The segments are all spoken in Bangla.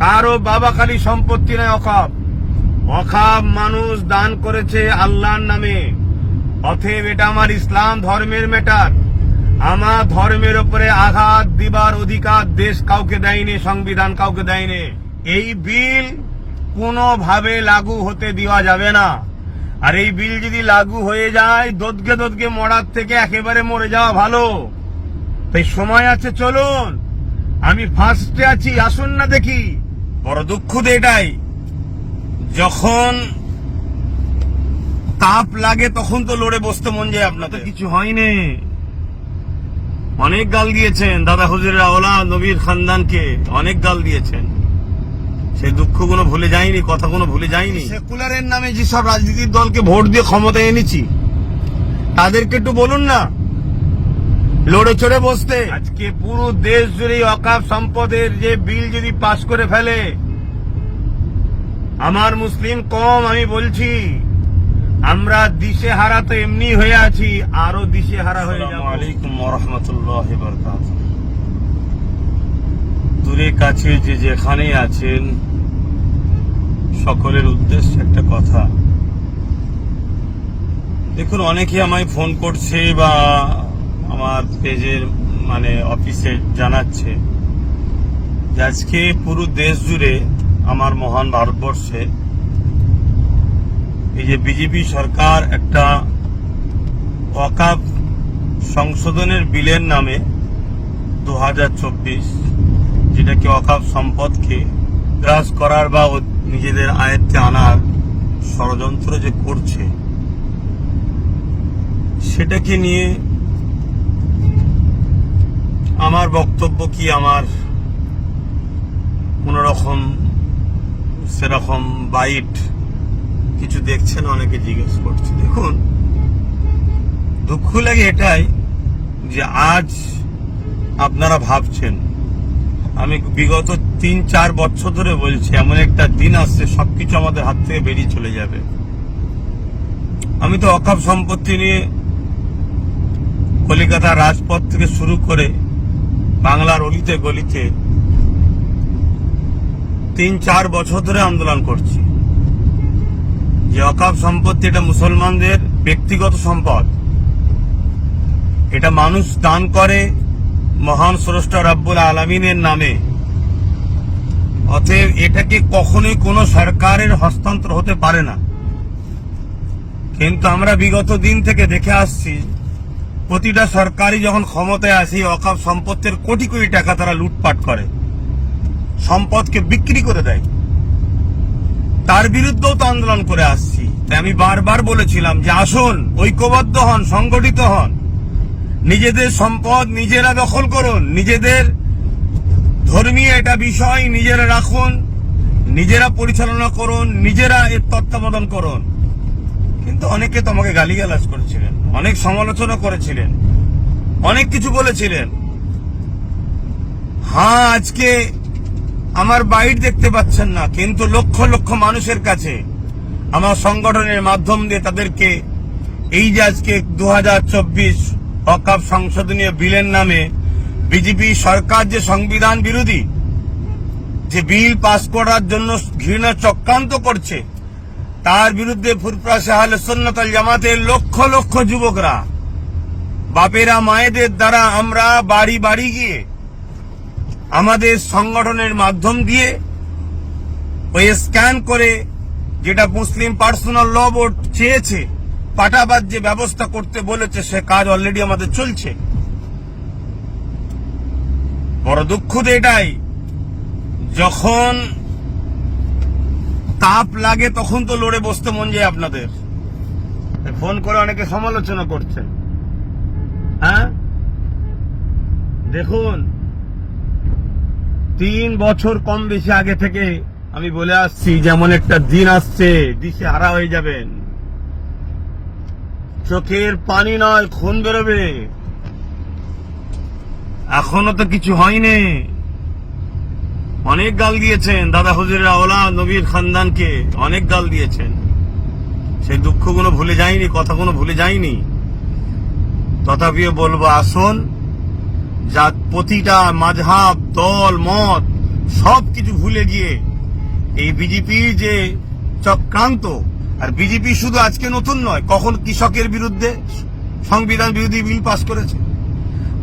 কারো বাবাখালী সম্পত্তি নয় অকাপ। অকাপ মানুষ দান করেছে আল্লাহর নামে। অতএব এটা আমার ইসলাম ধর্মের ম্যাটার। আমার ধর্মের উপরে আঘাত দিবার অধিকার দেশ কাউকে দেয়নি, সংবিধান কাউকে দেয়নি। এই বিল কোনোভাবে লাগু হতে দেওয়া যাবে না। আর এই বিল যদি লাগু হয়ে যায়, দোদকে মরার থেকে একেবারে মরে যাওয়া ভালো। তাই সময় আছে, চলুন। আমি ফার্স্টে আছি, আসুন না দেখি। বড় দুঃখ তো এটাই, যখন তাপ লাগে তখন তো লড়ে বসতে মন যায়। আপনাদের কিছু হয়নি। অনেক গাল দিয়েছেন দাদা হুজুরের আওলাদ নবীর খানদানকে, অনেক গাল দিয়েছেন। সেই দুঃখগুলো ভুলে যায়নি, কথাগুলো ভুলে যায়নি। সেকুলারের নামে যেসব রাজনীতির দলকে ভোট দিয়ে ক্ষমতায় এনেছি, তাদেরকে একটু বলুন না লড়ে চড়ে বসতে। আজকে পুরো দেশ জুড়ে ওয়াকফ সম্পদের যে বিল যদি পাশ করে ফেলে, আমার মুসলিম কম আমি বলছি, আমরা দিশেহারা তো এমনি হয়ে আছি, আরো দিশেহারা হয়ে যাব। আসসালামু আলাইকুম ওয়া রাহমাতুল্লাহি ওয়া বারাকাতুহু। দূরে কাছে যে যেখানেই আছেন, সকলের উদ্দেশ্যে একটা কথা। দেখুন, অনেকে আমায় ফোন করছে বা আমার পেজের অফিসে জানাচ্ছে যে আজকে পুরো দেশ জুড়ে, আমার মহান ভারতবর্ষে, এই যে বিজেপি সরকার একটা ওয়াকফ সংশোধনের বিলের নামে 2024, যেটাকে ওয়াকফ সম্পদকে গ্রাস করার বা নিজেদের আয়ত্তে আনার ষড়যন্ত্র যে করছে, সেটাকে নিয়ে আমার বক্তব্য কি, আমার কোন রকম সেরকম বাইট কিছু দেখছেন অনেকে জিজ্ঞেস করছে। দেখুন, দুঃখ লাগে এটাই যে আজ আপনারা ভাবছেন, আমি বিগত 3-4 বছর ধরে বলছি, এমন একটা দিন আসছে সবকিছু আমাদের হাত থেকে বেরিয়ে চলে যাবে। আমি তো ওয়াকফ সম্পত্তি নিয়ে কলিকাতা রাজপথ থেকে শুরু করে বাংলার অলিতে গলিতে 3-4 বছর ধরে আন্দোলন করছি যে ওয়াকফ সম্পত্তি এটা মুসলমানদের ব্যক্তিগত সম্পদ। এটা মানুষ দান করে মহান স্রষ্টা রব্বুল আলামিনের নামে। অতএব এটাকে কখনোই কোনো সরকারের হস্তান্তর হতে পারে না। কিন্তু আমরা বিগত দিন থেকে দেখে আসছি, প্রতিটা সরকারই যখন ক্ষমতায় আসে, ওয়াকফ সম্পত্তির কোটি কোটি টাকা তারা লুটপাট করে, সম্পদকে বিক্রি করে দেয়। তার বিরুদ্ধেও তো আন্দোলন করে আসছি। তাই আমি বারবার বলেছিলাম যে আসুন, ঐক্যবদ্ধ হন, সংগঠিত হন, নিজেদের সম্পদ নিজেরা দখল করুন, নিজেদের ধর্মীয় এটা বিষয় নিজেরা রাখুন, নিজেরা পরিচালনা করুন, নিজেরা এর তত্ত্বাবধান করুন। কিন্তু অনেকে তোমাকে গালিগালাজ করেছিলেন, অনেক সমালোচনা করেছিলেন, অনেক কিছু বলেছিলেন। হ্যাঁ, আজকে আমার বাইট দেখতে পাচ্ছেন না, কিন্তু লক্ষ লক্ষ মানুষের কাছে আমার সংগঠনের মাধ্যম দিয়ে তাদেরকে এই যে আজকে 2024 ওয়াকফ সংশোধনীয় বিলের নামে বিজেপি সরকার যে সংবিধান বিরোধী যে বিল পাস করার জন্য ঘৃণা চক্রান্ত করছে, তার বিরুদ্ধে ফুরফুরা আহলে সুন্নাত ওয়াল জামাতের লক্ষ লক্ষ যুবকরা, বাপেরা মায়েদের দ্বারা আমরা বাড়ি বাড়ি গিয়ে আমাদের সংগঠনের মাধ্যম দিয়ে ওই স্ক্যান করে, যেটা মুসলিম পার্সোনাল ল বোর্ড চেয়েছে, পাটাবাদ যে ব্যবস্থা করতে বলেছে, সে কাজ অলরেডি আমাদের চলছে। বড় দুঃখ তো এটাই, যখন তাপ লাগে তখন তো লড়ে বসতে মন যায়। আপনাদের ফোন করে অনেকে সমালোচনা করছেন। হ্যাঁ, দেখুন, 3 বছর কম বেশি আগে থেকে আমি বলে আসছি, যেমন একটা দিন আসছে দিশে হারা হয়ে যাবেন, চোখের পানি নয় খুন বেরোবে। এখনো তো কিছু হয়নি। অনেক গাল দিয়েছেন দাদা হুজুরের আওলাদ নবীর খানদানকে, অনেক গাল দিয়েছেন। সেই দুঃখগুলো ভুলে যায়নি, কথাগুলো ভুলে যায়নি। তথাপিও বলবো, আসুন, যা প্রতিটা মাযহাব, দল, মত সবকিছু ভুলে গিয়ে এই বিজেপি যে চক্রান্ত, আর বিজেপি শুধু আজকে নতুন নয়, কখন কৃষকের বিরুদ্ধে সংবিধান বিরোধী বিল পাস করেছে,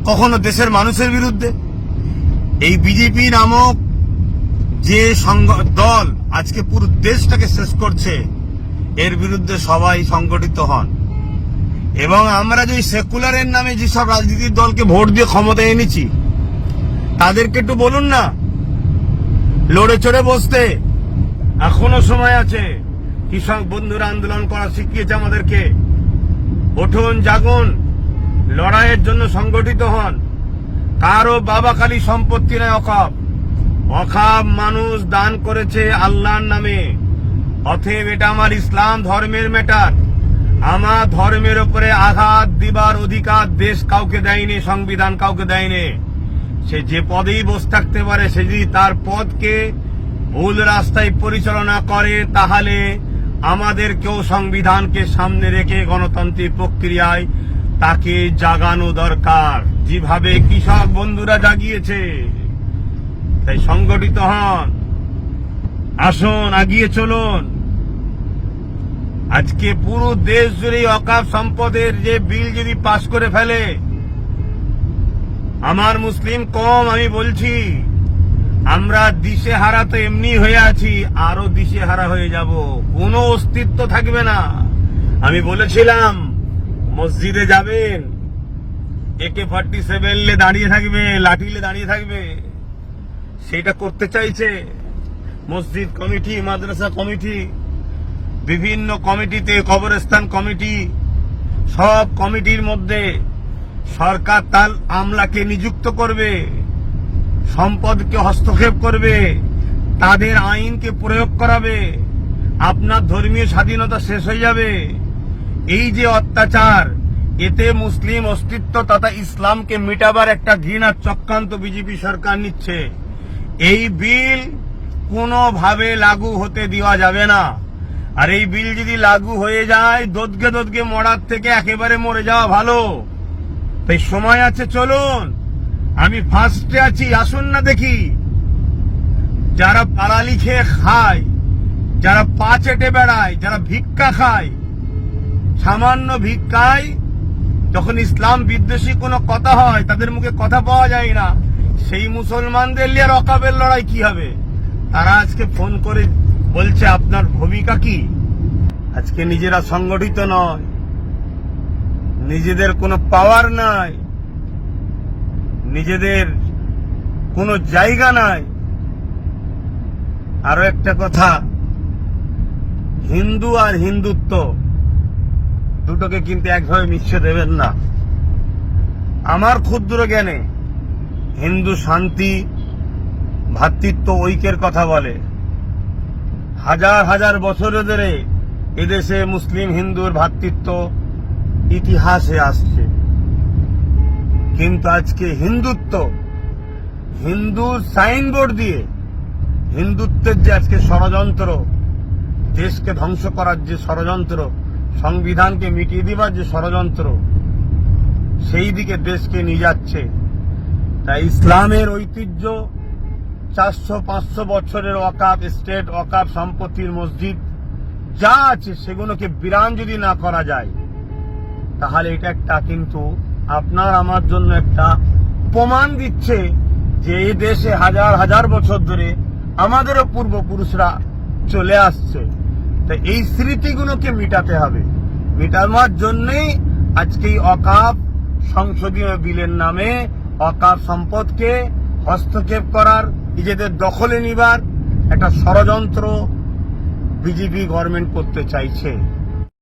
কখনো দেশের মানুষের বিরুদ্ধে। এই বিজেপি নামক যে দল আজকে পুরো দেশটাকে শেষ করছে, এর বিরুদ্ধে সবাই সংগঠিত হন। এবং আমরা যে সেকুলারের নামে যেসব রাজনীতির দলকে ভোট দিয়ে ক্ষমতায় এনেছি, তাদেরকে একটু বলুন না লড়ে চড়ে বসতে। এখনো সময় আছে। কৃষক বন্ধুরা আন্দোলন করা শিখিয়েছে আমাদেরকে। উঠুন, জাগুন, লড়াইয়ের জন্য সংগঠিত হন। কারো বাবা খালি সম্পত্তি নয় অকাপ। অকাপ মানুষ দান করেছে আল্লাহর নামে। অতএব এটা আমার ইসলাম ধর্মের ম্যাটার। আমার ধর্মের উপরে আঘাত দিবার অধিকার দেশ কাউকে দেয়নি, সংবিধান কাউকে দেয়নি। সে যে পদেই বসে থাকতে পারে, সে যদি তার পদকে ভুল রাস্তায় পরিচালনা করে, তাহলে আমাদেরকেও সংবিধানকে সামনে রেখে গণতান্ত্রিক প্রক্রিয়ায় তাকে জাগানো দরকার, যেভাবে কৃষক বন্ধুরা জাগিয়েছে। তাই সংগঠিত হন, আসুন, এগিয়ে চলুন। আজকে পুরো দেশ জুড়ে অকাপ সম্পদের যে বিল যদি পাশ করে ফেলে, আমার মুসলিম কম, আমি বলছি, আমরা দিশেহারা তো এমনি হয়ে আছি, আরো দিশেহারা হয়ে যাব। কোনো অস্তিত্ব থাকবে না। আমি বলেছিলাম মসজিদে যাবেন, AK-47 লে দাঁড়িয়ে থাকবে, লাঠিলে দাঁড়িয়ে থাকবে। সেটা করতে চাইছে মসজিদ কমিটি, মাদ্রাসা কমিটি, বিভিন্ন কমিটিতে, কবরস্থান কমিটি, সব কমিটির মধ্যে সরকার তার আমলাকে নিযুক্ত করবে, সম্পদকে হস্তক্ষেপ করবে, তাদের আইনকে প্রয়োগ করাবে। আপনার ধর্মীয় স্বাধীনতা শেষ হয়ে যাবে। এই যে অত্যাচার, এতে মুসলিম অস্তিত্ব তথা ইসলামকে মিটাবার একটা ঘৃণার চক্রান্ত বিজেপি সরকার নিচ্ছে। এই বিল কোনোভাবে লাগু হতে দেওয়া যাবে না। আর এই বিল যদি লাগু হয়ে যায়, দোদগে দোদগে মরার থেকে একেবারে মরে যাওয়া ভালো। তাই সময় আছে, চলুন। আমি ফার্স্টে আছি, আসুন না দেখি। যারা পাড়ালি খেয়ে খায়, যারা পা চেটে বেড়ায়, যারা ভিক্ষা খায়, সামান্য ভিক্ষায় যখন ইসলাম বিদ্বেষী কোনো কথা হয়, তাদের মুখে কথা পাওয়া যায় না। সেই মুসলমানদের নিয়ে অকাবের লড়াই কি হবে? তারা আজকে ফোন করে বলছে আপনার ভূমিকা কি? আজকে নিজেরা সংগঠিত নয়, নিজেদের কোনো পাওয়ার নাই, নিজেদের কোনো জায়গা নাই। আরো একটা কথা, হিন্দু আর হিন্দুত্ব দুটোকে কিন্তু একভাবে মিশিয়ে দেবেন না। আমার ক্ষুদ্র জ্ঞানে হিন্দু শান্তি, ভ্রাতৃত্ব, ঐক্যের কথা বলে। হাজার হাজার বছর ধরে এদেশে মুসলিম হিন্দুর ভ্রাতৃত্ব ইতিহাসে আসছে। কিন্তু আজকে হিন্দুত্ব, হিন্দু সাইনবোর্ড দিয়ে হিন্দুত্বের যে আজকে ষড়যন্ত্র, দেশকে ধ্বংস করার যে ষড়যন্ত্র, সংবিধানকে মিটিয়ে দিবার যে ষড়যন্ত্র, সেই দিকে দেশকে নিয়ে যাচ্ছে। তাই ইসলামের ঐতিহ্য, 400-500 বছরের ওয়াকাফ স্টেট, ওয়াকাফ সম্পত্তির মসজিদ যা আছে, সেগুলোকে বিরান যদি না করা যায়, তাহলে এটা একটা কিন্তু আপনার আমার জন্য একটা প্রমাণ দিচ্ছে যে এই দেশে হাজার হাজার বছর ধরে আমাদেরও পূর্বপুরুষরা চলে আসছে। তাই এই স্মৃতিগুলোকে মিটাতে হবে। মিটানোর জন্যই আজকে এই ওয়াকাফ সংশোধনী বিলের নামে ওয়াকাফ সম্পদকে হস্তক্ষেপ করার, নিজেদের দখলে নিবার একটা ষড়যন্ত্র বিজেপি গভর্নমেন্ট করতে চাইছে।